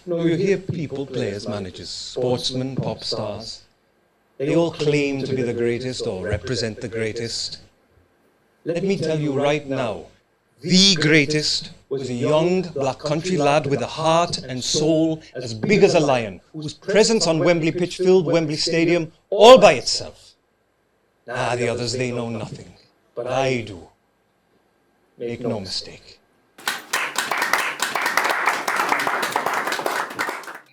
No, you hear people, players, managers, sportsmen, pop stars. They all claim to be the greatest or represent the greatest. Let me tell you right now, the greatest was a young black country lad with a heart and soul as big as a lion, whose presence on Wembley pitch filled Wembley Stadium all by itself. The others, they know nothing, but I do. Make no mistake.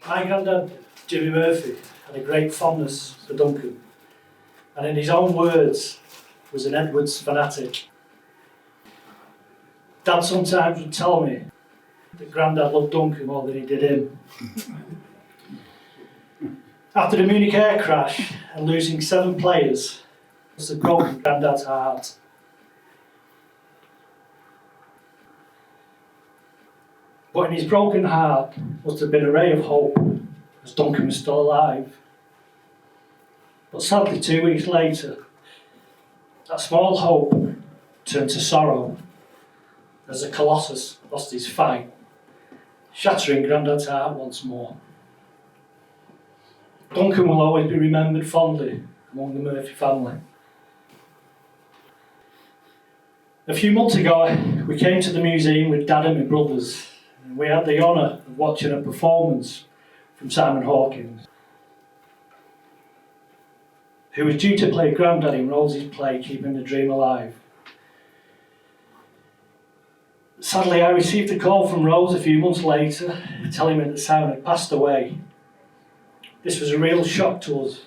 My granddad, Jimmy Murphy, had a great fondness for Duncan, and in his own words, was an Edwards fanatic. Dad sometimes would tell me that Grandad loved Duncan more than he did him. After the Munich air crash and losing 7 players, it must have broken Grandad's heart. But in his broken heart must have been a ray of hope, as Duncan was still alive. But sadly, 2 weeks later, that small hope turned to sorrow as the Colossus lost his fight, shattering Grandad's heart once more. Duncan will always be remembered fondly among the Murphy family. A few months ago, we came to the museum with Dad and my brothers, and we had the honour of watching a performance from Simon Hawkins, who was due to play Grandad in Rosie's play Keeping the Dream Alive. Sadly, I received a call from Rose a few months later telling me that Simon had passed away. This was a real shock to us.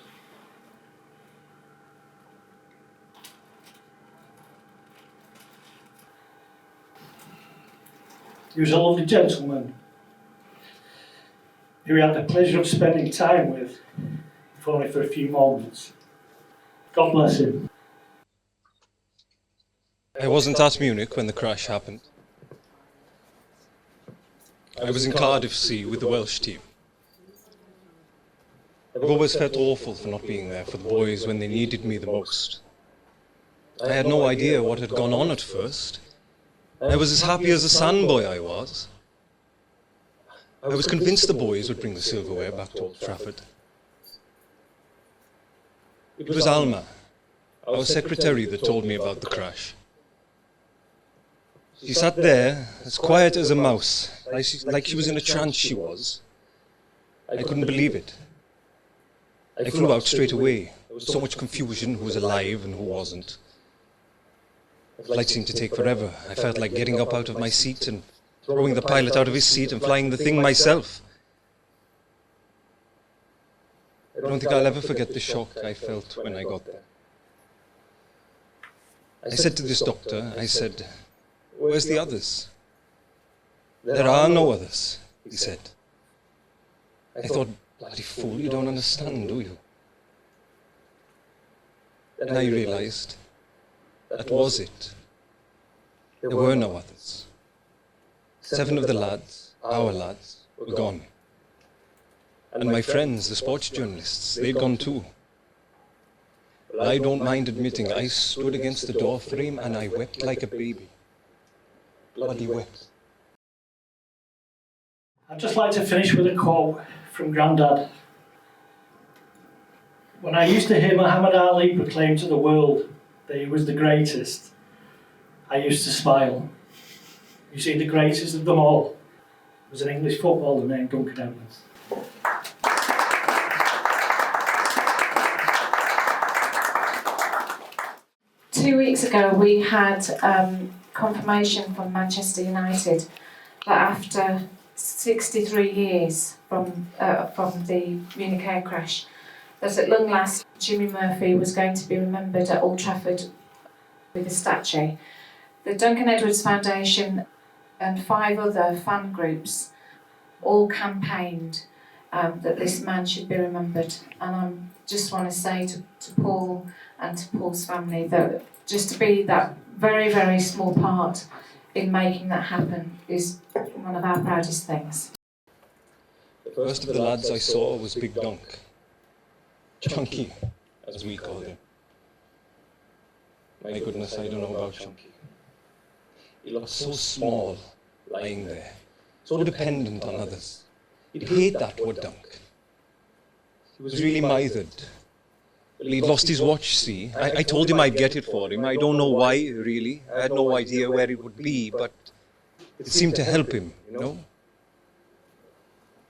He was a lovely gentleman who we had the pleasure of spending time with, if only for a few moments. God bless him. I wasn't at Munich when the crash happened. I was in Cardiff Sea with the Welsh team. I've always felt awful for not being there for the boys when they needed me the most. I had no idea what had gone on at first. I was as happy as a sandboy I was. I was convinced the boys would bring the silverware back to Old Trafford. It was Alma, our secretary, that told me about the crash. She sat there, as quiet as a mouse, like she was in a trance she was. I couldn't believe it. I flew out straight away. There was so much confusion, who was alive and who wasn't. The flight seemed to take forever. I felt like getting up out of my seat and throwing the pilot out of his seat and flying the thing myself. I don't think I'll ever forget the shock I felt when I got there. I said to this doctor, I said, "Where's the others?" "There are no others," he said. I thought, "Bloody fool, you don't understand, do you?" Then I realized that was it. There were no others. 7 of the lads, our lads, were gone. And my friends, the sports journalists, they'd gone too. Well, I don't mind admitting I stood against the door frame and I wept like a baby. Bloody wept. I'd just like to finish with a quote from Grandad. When I used to hear Muhammad Ali proclaim to the world that he was the greatest, I used to smile. You see, the greatest of them all was an English footballer named Duncan Edwards. Two weeks ago we had confirmation from Manchester United that after 63 years from the Munich air crash, that at long last Jimmy Murphy was going to be remembered at Old Trafford with a statue. The Duncan Edwards Foundation and 5 other fan groups all campaigned that this man should be remembered. And I just want to say to Paul and to Paul's family that just to be that very, very small part in making that happen is one of our proudest things. The first of the lads I saw was Big Dunk. Chunky, as we called him. My goodness, I don't know about Chunky. He looked so small, lying there, so dependent on others. He'd hate that, would Dunk. He was really mithered. Well, he'd lost his watch, see. I told him I'd get it for him. I don't know why, really. I had no idea where it would be, but it seemed to help him, you know.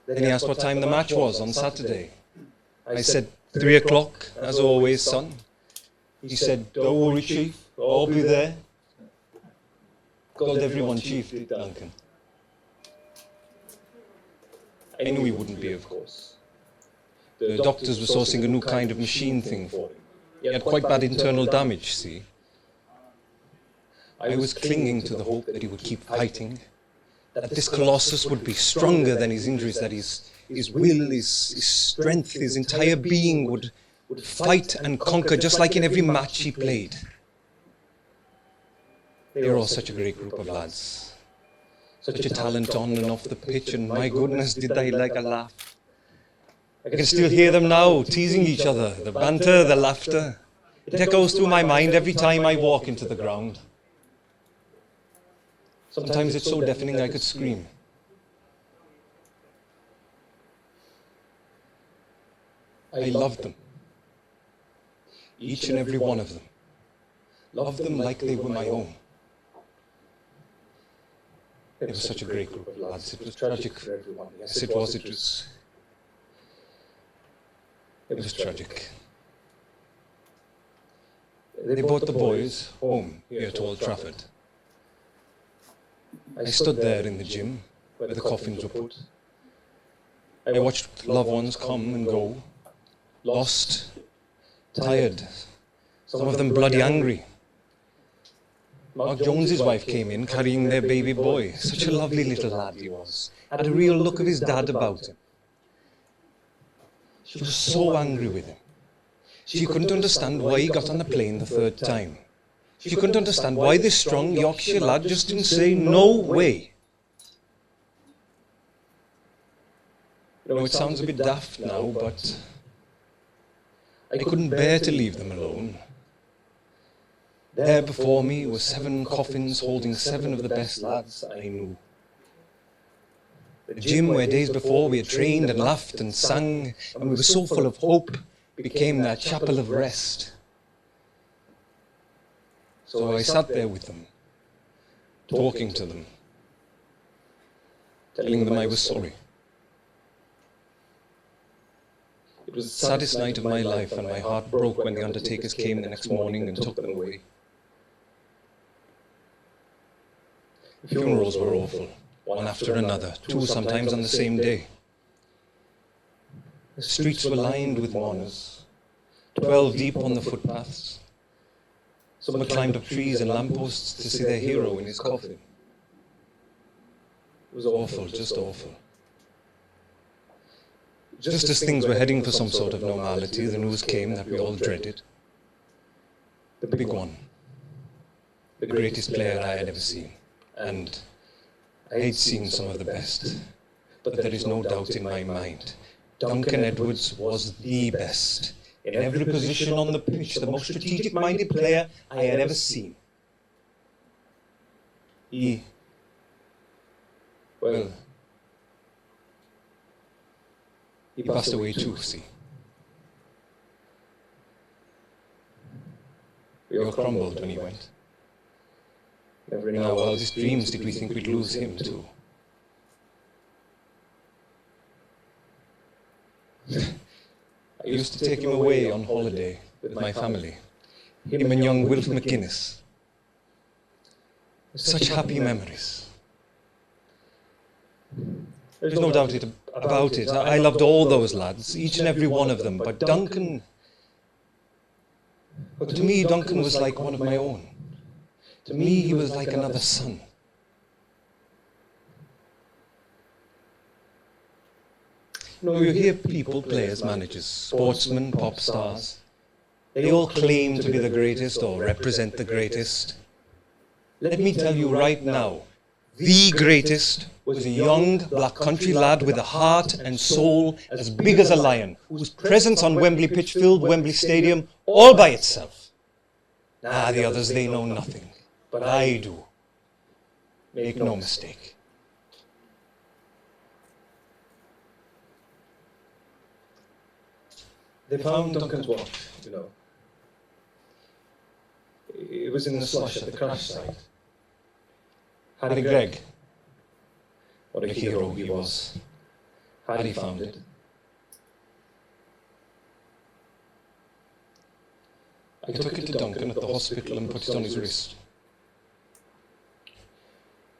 Then he asked what time the match was on Saturday. I said, 3 o'clock, as always, son. He said, don't worry, Chief, I'll be there. Called everyone Chief, did Duncan. I knew he wouldn't be, of course. The doctors were sourcing a new kind of machine thing for him. He had quite bad internal damage, see. I was clinging to the hope that he would keep fighting, that this colossus would be stronger than his injuries, that his will, his strength, his entire being would fight and conquer, just like in every match he played. They were all such a great group of lads. Such a talent on and off the pitch, and my goodness, did they like a laugh. I can still hear them now, teasing each other, the banter, the laughter. It echoes through my mind every time I walk into the ground. Sometimes it's so deafening I could scream. I loved them. Each and every one of them. Loved them like they were my own. It was such a great group of lads. It was tragic for everyone. Yes, it was. It was tragic. They brought the boys home here to Old Trafford. I stood there in the gym where the coffins were put. I watched loved ones come and go, lost, tired, some of them bloody angry. Mark Jones's wife came in carrying their baby boy. Such a lovely little lad he was. Had a real look of his dad about him. She was so angry with him. She couldn't understand why he got on the plane the third time. She couldn't understand why this strong Yorkshire lad just didn't say, no way. You know, it sounds a bit daft now, but I couldn't bear to leave them alone. There before me were 7 coffins holding 7 of the best lads I knew. The gym where days before we had trained and laughed and sang, and we were so full of hope, became their chapel of rest. So I sat there with them, talking to them, telling them I was sorry. It was the saddest night of my life, and my heart broke when the undertakers came the next morning and took them away. The funerals were awful, one after another, 2 sometimes on the same day. The streets were lined with mourners, 12 deep on the footpaths. Some had climbed up trees and lampposts to see their hero in his coffin. It was awful, just awful. Just as things were heading for some sort of normality, the news came that we all dreaded. The big one. The greatest player I had ever seen. And I had seen some of the best. But there is no doubt in my mind. Duncan Edwards was the best. In every position on the pitch, the most strategic-minded player I had ever seen. He passed away too, see. We all crumbled when he went. Never in our wildest dreams did we think we'd lose him too. I used to take him away on holiday with my family, him and young Wilf McGuinness. Such happy memories. There's no doubt about it. I loved all those lads, each and every one of them, but Duncan, but to me Duncan was like one of my own. To me he was like another son. You know, you hear people, players, managers, sportsmen, pop stars. They all claim to be the greatest or represent the greatest. Let me tell you right now, the greatest was a young black country lad with a heart and soul as big as a lion, whose presence on Wembley pitch filled Wembley Stadium all by itself. The others, they know nothing, but I do. Make no mistake. They found Duncan's watch, you know. It was in the slush at the crash site. Harry Gregg, what a hero he was. Harry found it. I took it to Duncan at the hospital and put it on his wrist.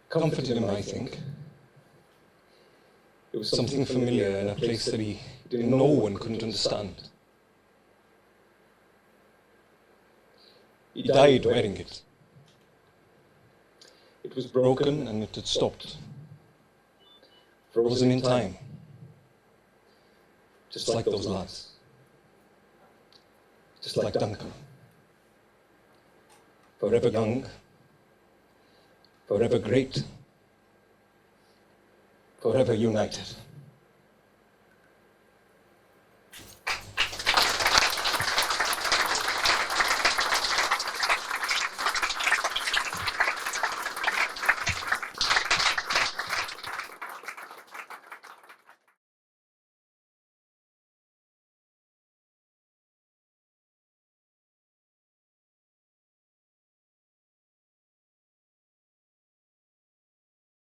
Comforted him, I think. It was something familiar in a place that he didn't know and couldn't understand. He died wearing it. It was broken and it had stopped. Frozen in time. Just like those lads. Just like Duncan. Forever young. Forever great. Forever united.